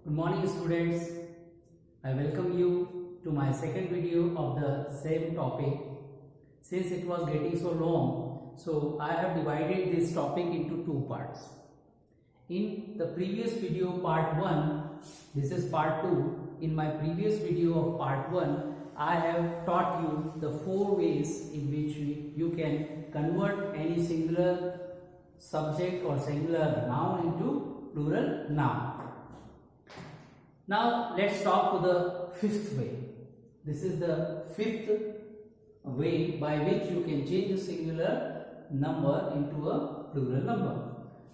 Good morning students. I welcome you to my second video of the same topic. Since it was getting so long, so I have divided this topic into two parts. In the previous video part 1, this is part 2. In my previous video of part 1, I have taught you the 4 ways in which you can convert any singular subject or singular noun into plural noun. Now let's talk to the fifth way. This is the fifth way by which you can change a singular number into a plural number.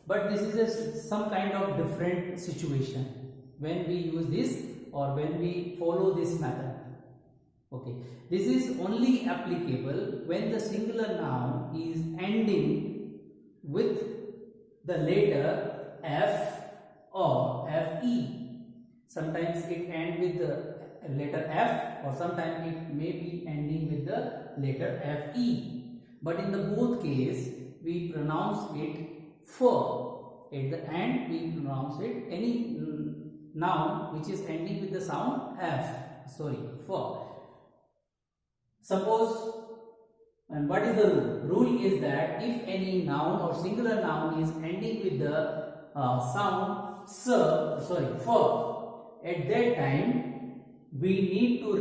But this is some kind of different situation when we use this or when we follow this method. Okay, this is only applicable when the singular noun is ending with the letter F or FE. Sometimes it ends with the letter F or sometimes it may be ending with the letter FE. But in the both case, we pronounce it for. At the end, we pronounce it any noun which is ending with the sound for. Suppose, and what is the rule? Rule is that if any noun or singular noun is ending with the sound for, at that time we need to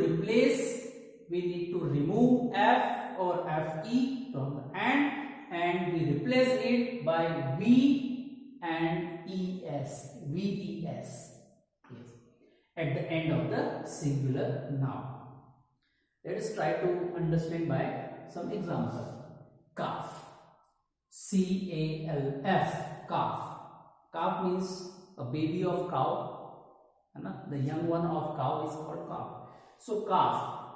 remove F or FE from the end and we replace it by V and ES, VES, yes, at the end of the singular noun. Let us try to understand by some example. Calf, CALF, calf. Calf means a baby of cow. The young one of cow is called calf. So calf.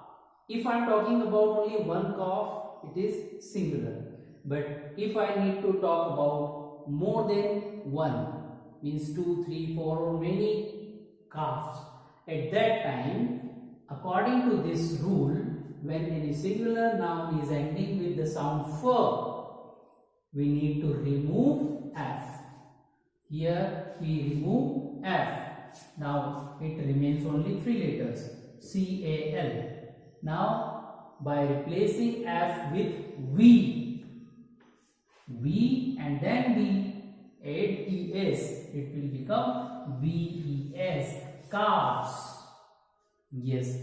If I am talking about only one calf, it is singular. But if I need to talk about more than one, means 2, 3, 4 or many calves, at that time, according to this rule, when any singular noun is ending with the sound for, we need to remove F. Here we remove F. Now it remains only 3 letters, CAL. Now by replacing F with V and then we add ES, it will become VES, calves. Yes,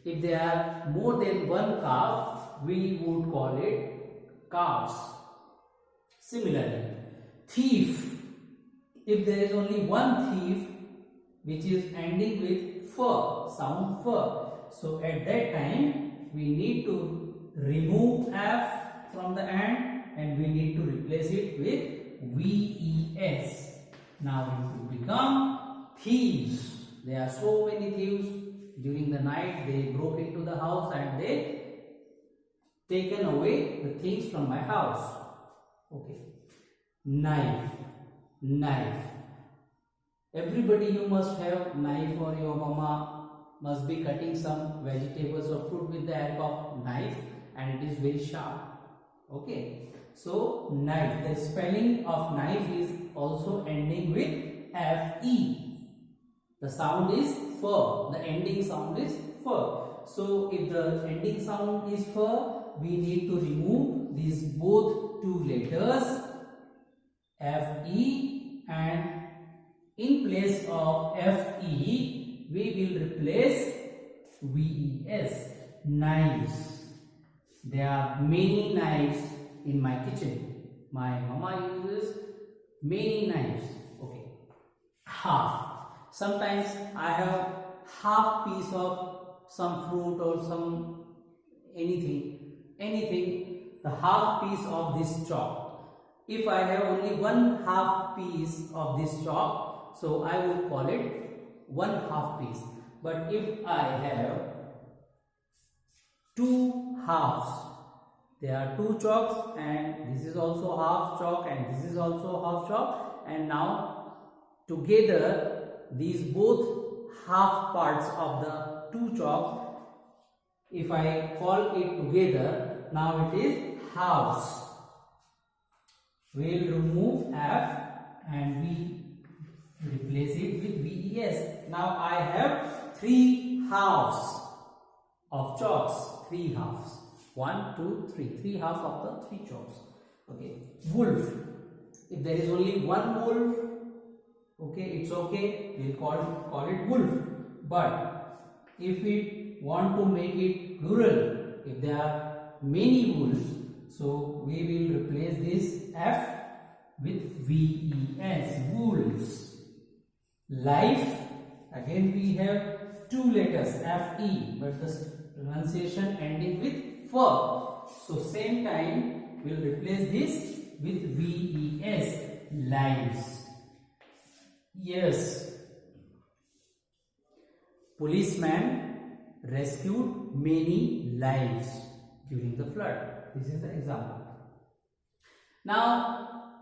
if there are more than one calf, we would call it calves. Similarly, thief. If there is only one thief which is ending with fur, sound fur, so at that time we need to remove F from the end and we need to replace it with VES. Now it will become thieves. There are so many thieves. During the night they broke into the house and they taken away the things from my house. Okay. Knife. Everybody, you must have knife, or your mama must be cutting some vegetables or fruit with the help of knife, and it is very sharp. Okay, so knife, the spelling of knife is also ending with FE. The sound is fur, the ending sound is fur. So if the ending sound is fur, we need to remove these both 2 letters FE, and in place of FE we will replace VES. Knives. There are many knives in my kitchen. My mama uses many knives. Okay. Half. Sometimes I have half piece of some fruit or some anything, the half piece of this chalk. If I have only one half piece of this chalk, so I would call it one half piece. But if I have 2 halves, there are 2 chalks and this is also half chalk and this is also half chalk, and now together these both half parts of the 2 chalks, if I call it together, now it is halves. We will remove F and we replace it with VES. Now I have three halves of chalks. Three halves. 1, 2, 3. Three halves of the three chalks. Okay. Wolf. If there is only one wolf, okay, it's okay. We'll call it wolf. But if we want to make it plural, if there are many wolves, so we will replace this F with VES. Wolves. Life. Again we have two letters FE, but the pronunciation ending with F. So same time we'll replace this with VES. Lives. Yes. Policeman rescued many lives during the flood. This is the example. Now,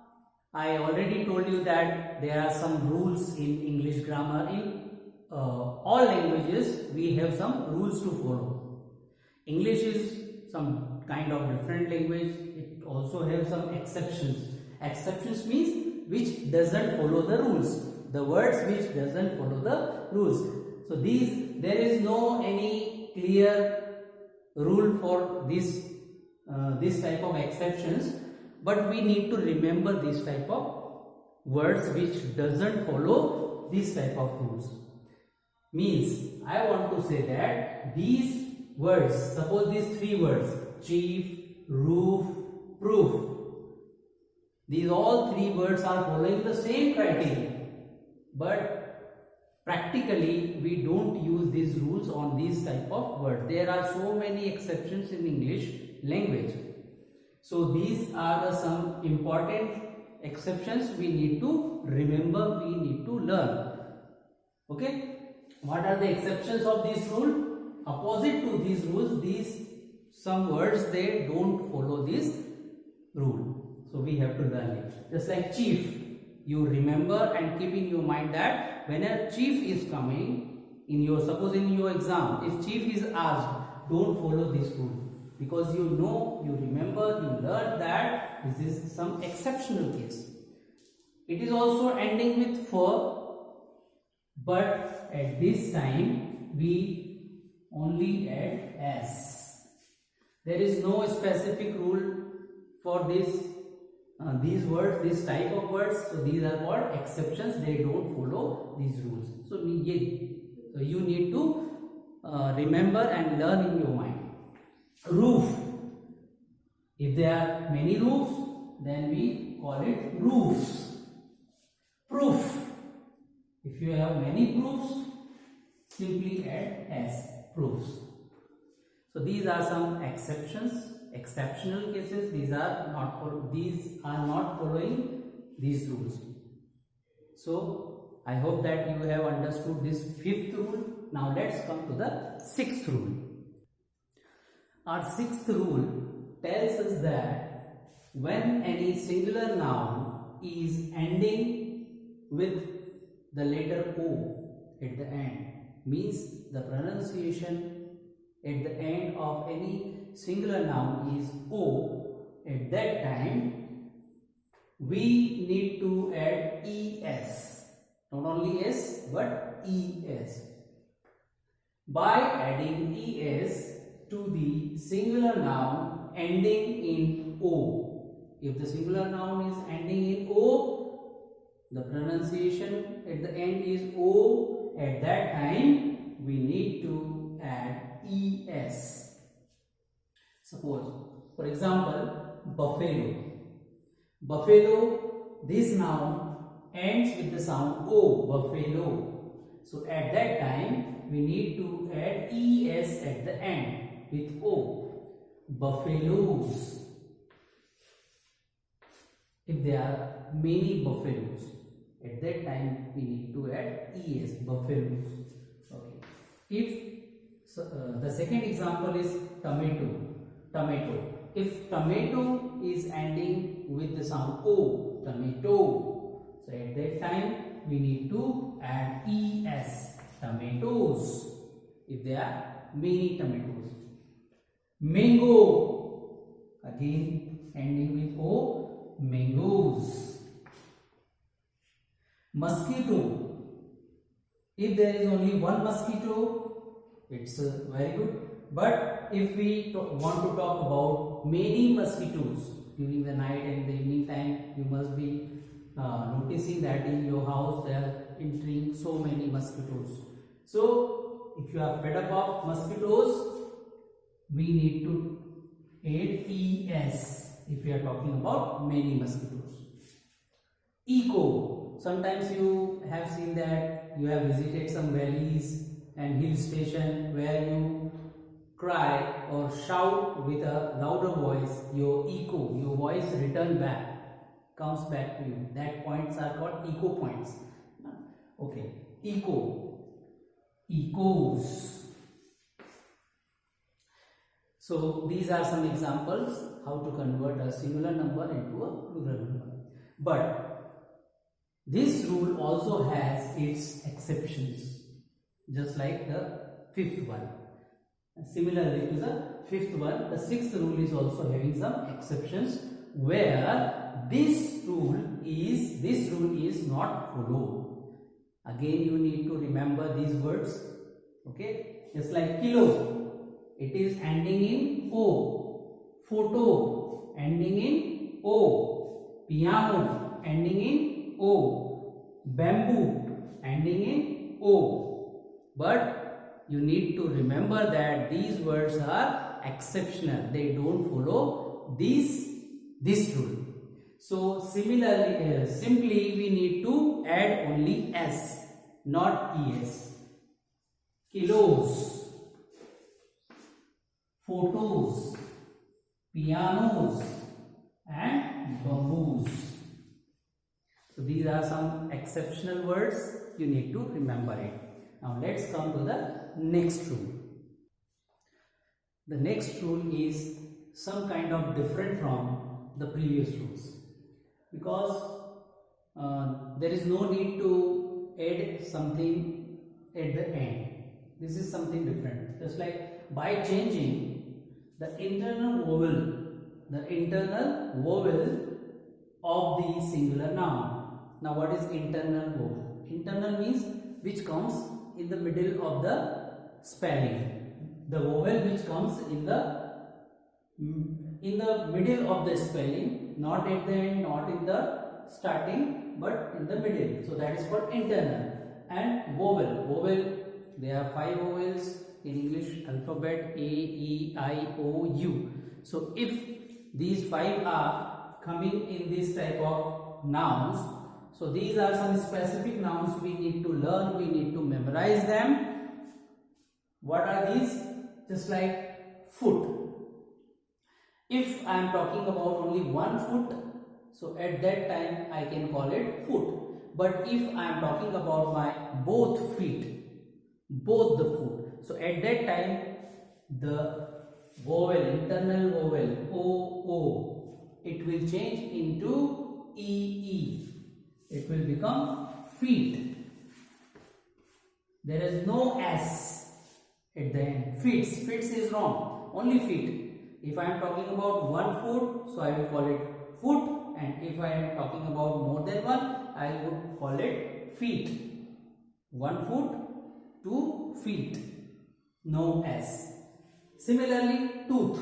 I already told you that there are some rules in English grammar. In all languages, we have some rules to follow. English is some kind of different language. It also has some exceptions. Exceptions means which doesn't follow the rules. The words which doesn't follow the rules. So there is no any clear rule for this type of exceptions, but we need to remember this type of words which doesn't follow this type of rules. Means I want to say that these words, suppose these three words, chief, roof, proof, these all three words are following the same criteria, but practically we don't use these rules on these type of words. There are so many exceptions in English language. So these are some important exceptions we need to remember, we need to learn. Okay, what are the exceptions of this rule? Opposite to these rules, some words they don't follow this rule, so we have to learn it. Just like chief, you remember and keep in your mind that when a chief is coming in your, suppose in your exam, if chief is asked, don't follow this rule, because you know, you remember, you learn that this is some exceptional case. It is also ending with for, but at this time we only add s. There is no specific rule for these words, this type of words. So these are called exceptions. They don't follow these rules. So you need to remember and learn in your mind. Roof. If there are many roofs, then we call it roofs. Proof. If you have many proofs, simply add s, proofs. So these are some exceptions, exceptional cases. These are not following these rules. So I hope that you have understood this fifth rule. Now let's come to the sixth rule. Our sixth rule tells us that when any singular noun is ending with the letter O at the end, means the pronunciation at the end of any singular noun is O, at that time we need to add es, not only s but es. By adding es to the singular noun ending in O, if the singular noun is ending in O, the pronunciation at the end is O, at that time we need to add es. Suppose, for example, buffalo. Buffalo, this noun ends with the sound O, buffalo. So at that time we need to add es at the end with O. Buffaloes. If there are many buffaloes, at that time we need to add es, buffaloes. Okay. If the second example is tomato. If tomato is ending with the sound O, tomato, so at that time we need to add es, tomatoes, if there are many tomatoes. Mango, again ending with O, mangoes. mosquito. If there is only one mosquito, it's very good. But if we want to talk about many mosquitoes during the night and the evening time, you must be noticing that in your house there are entering so many mosquitoes. So if you are fed up of mosquitoes, we need to add es if we are talking about many mosquitoes. Echo. Sometimes you have seen that you have visited some valleys and hill station where you cry or shout with a louder voice. Your echo, your voice return back, comes back to you. That points are called echo points. Okay, echo, echoes. So these are some examples how to convert a singular number into a plural number. But this rule also has its exceptions, just like the fifth one. Similarly to the fifth one, the sixth rule is also having some exceptions where this rule is not followed. Again, you need to remember these words. Okay, just like kilo, it is ending in O. Photo, ending in O. Piano, ending in O. Bamboo, ending in O. But you need to remember that these words are exceptional. They don't follow this rule. So similarly, simply we need to add only s, not es. Kilos, photos, pianos, and bamboos. So these are some exceptional words. You need to remember it. Now let's come to the next rule. The next rule is some kind of different from the previous rules, because there is no need to add something at the end. This is something different. Just like by changing the internal vowel of the singular noun. Now what is internal vowel? Internal means which comes in the middle of the spelling. The vowel which comes in the middle of the spelling, not at the end, not in the starting, but in the middle. So that is called internal. And vowel, there are 5 vowels in English alphabet: A, E, I, O, U. So if these 5 are coming in this type of nouns, so these are some specific nouns we need to learn, we need to memorize them. What are these? Just like foot. If I am talking about only one foot, so at that time I can call it foot. But if I am talking about my both feet, both the foot, so at that time the vowel, internal vowel O, it will change into E. It will become feet. There is no S at the end. Feet is wrong. Only feet. If I am talking about one foot, so I will call it foot, and if I am talking about more than one, I would call it feet. 1 foot, 2 feet. No S. Similarly, tooth.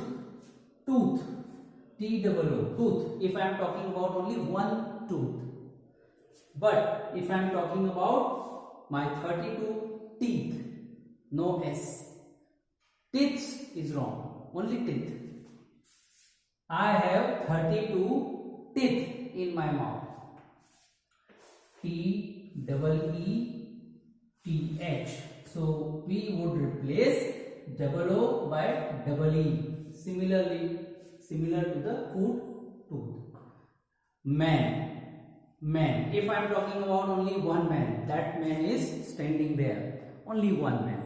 T-O-O, tooth. If I am talking about only one tooth. But if I am talking about my 32 teeth, no S. Teeth is wrong. Only teeth. I have 32 teeth in my mouth. T-E-E-T-H. So we would replace O by E. Similar to the foot, tooth. Man. If I am talking about only one man, that man is standing there. Only one man.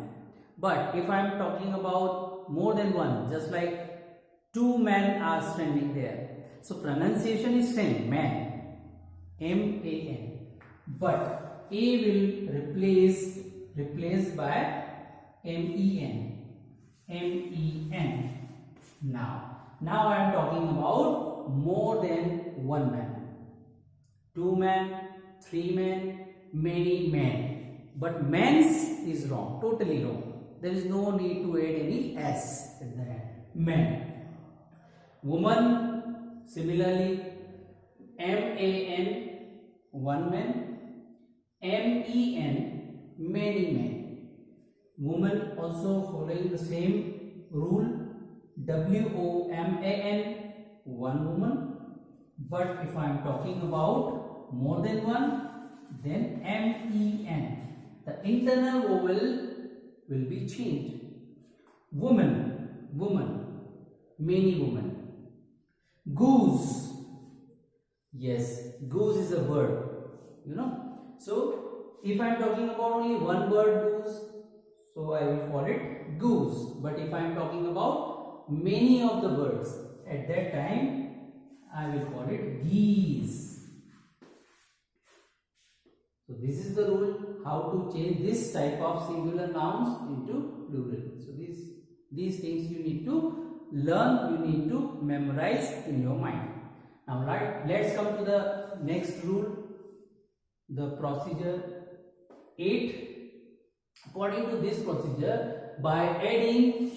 But if I am talking about more than one, just like 2 men are standing there. So pronunciation is same, man. M-A-N. But A will replace by M-E-N. M-E-N. Now I am talking about more than one man. 2 men, 3 men, many men. But men's is wrong, totally wrong. There is no need to add any s at the end. Men. Woman, similarly, man, one man, men, many men. Woman also following the same rule, woman, one woman. But if I am talking about more than one, then men. The internal vowel will be changed. Woman, woman, many women. Goose, yes, goose is a bird, you know. So if I am talking about only one bird, goose, so I will call it goose. But if I am talking about many of the birds, at that time I will call it geese. So this is the rule how to change this type of singular nouns into plural. So these things you need to learn, you need to memorize in your mind. Now let's come to the next rule, the procedure 8. According to this procedure, by adding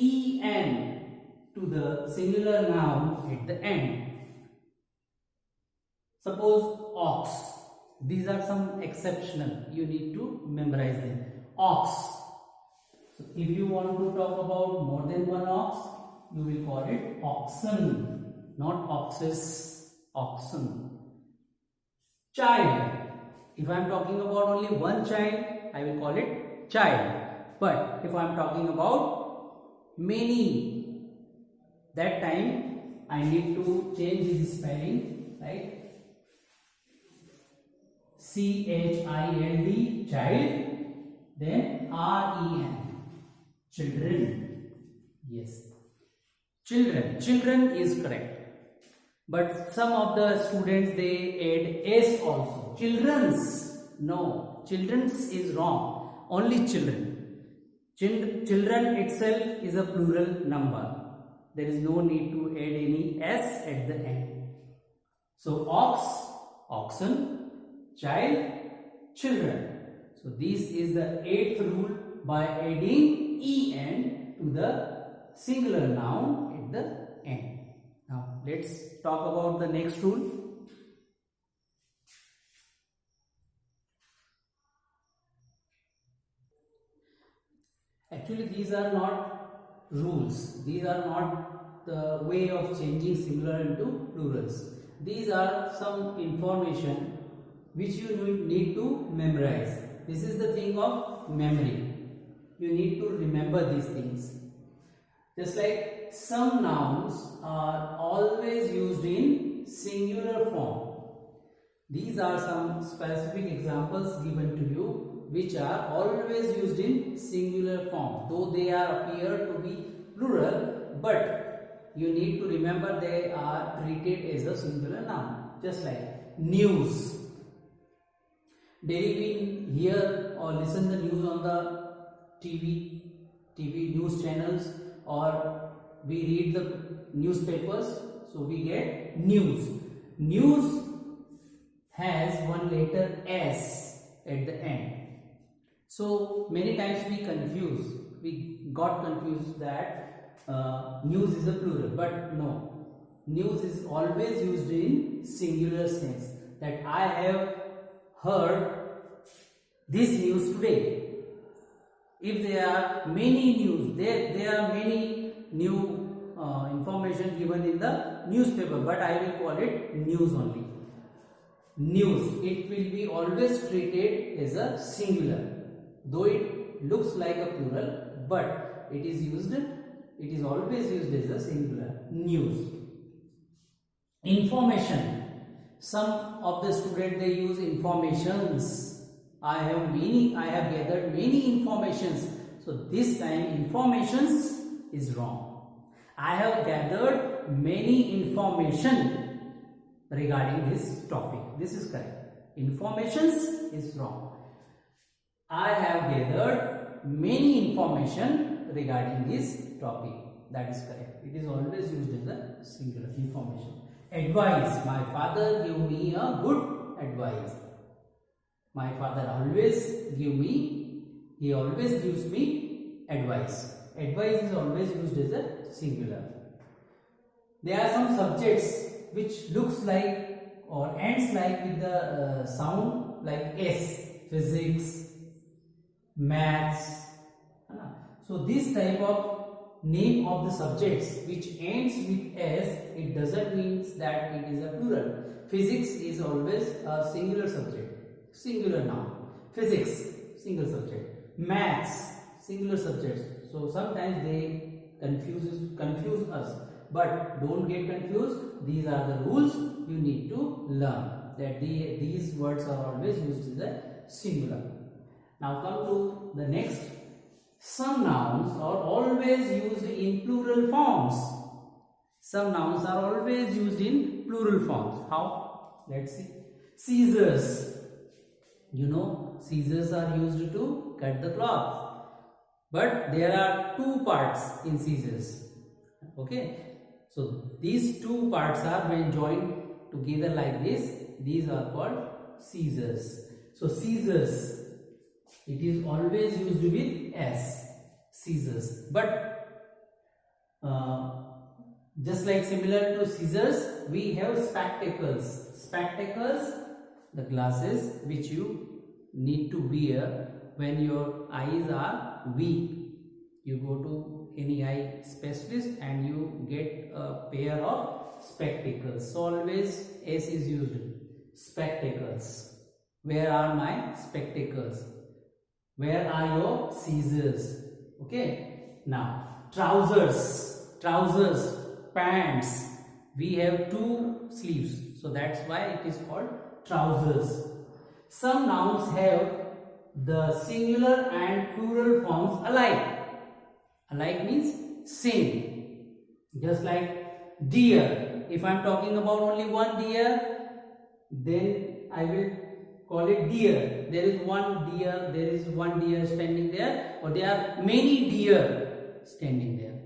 en to the singular noun at the end. Suppose ox. These are some exceptional, you need to memorize them. Ox. So if you want to talk about more than one ox, you will call it oxen, not oxes, oxen. Child. If I am talking about only one child, I will call it child. But if I am talking about many, that time I need to change this spelling, right? child, child, then ren, children. Yes, children. Children is correct. But some of the students they add s also. Children's. No, children's is wrong. Only children. Children itself is a plural number. There is no need to add any s at the end. So ox, oxen, child, children. So this is the 8th rule by adding en to the singular noun at the end. Now let's talk about the next rule. Actually these are not rules. These are not the way of changing singular into plurals. These are some information which you need to memorize. This is the thing of memory. You need to remember these things. Just like some nouns are always used in singular form. These are some specific examples given to you which are always used in singular form. Though they appear to be plural, but you need to remember they are treated as a singular noun. Just like news. Daily we hear or listen the news on the TV news channels, or we read the newspapers, so we get news. News has one letter S at the end. So many times we got confused that news is a plural, but no. News is always used in singular sense, that I have heard this news today. If there are many news, there are many new information given in the newspaper, but I will call it news only. News, it will be always treated as a singular, though it looks like a plural, but it is always used as a singular. News. Information. Some of the students they use informations. I have gathered many informations. So this time informations is wrong. I have gathered many information regarding this topic. This is correct. Informations is wrong. I have gathered many information regarding this topic. That is correct. It is always used as a singular. Information. Advice. My father gave me a good advice. My father always he always gives me advice. Advice is always used as a singular. There are some subjects which looks like or ends like with the sound like S. Physics, maths. So this type of name of the subjects which ends with S, it doesn't mean that it is a plural. Physics is always a singular subject, singular noun. Physics, single subject. Maths, singular subjects. So sometimes they confuse us, but don't get confused. These are the rules you need to learn. That these words are always used as a singular. Now come to the next. Some nouns are always used in plural forms. Some nouns are always used in plural forms. How? Let's see. Scissors. You know, scissors are used to cut the cloth. But there are two parts in scissors. Okay. So these two parts are when joined together like this. These are called scissors. So scissors, it is always used with S. Scissors. But just like similar to scissors, we have spectacles. Spectacles, the glasses which you need to wear when your eyes are weak. You go to any eye specialist and you get a pair of spectacles. So always S is used. Spectacles. Where are my spectacles? Where are your scissors? Okay. Now, trousers. Trousers, pants. We have two sleeves. So that's why it is called trousers. Some nouns have the singular and plural forms alike. Alike means same. Just like deer. If I am talking about only one deer, then I will call it deer. There is one deer standing there, or there are many deer standing there.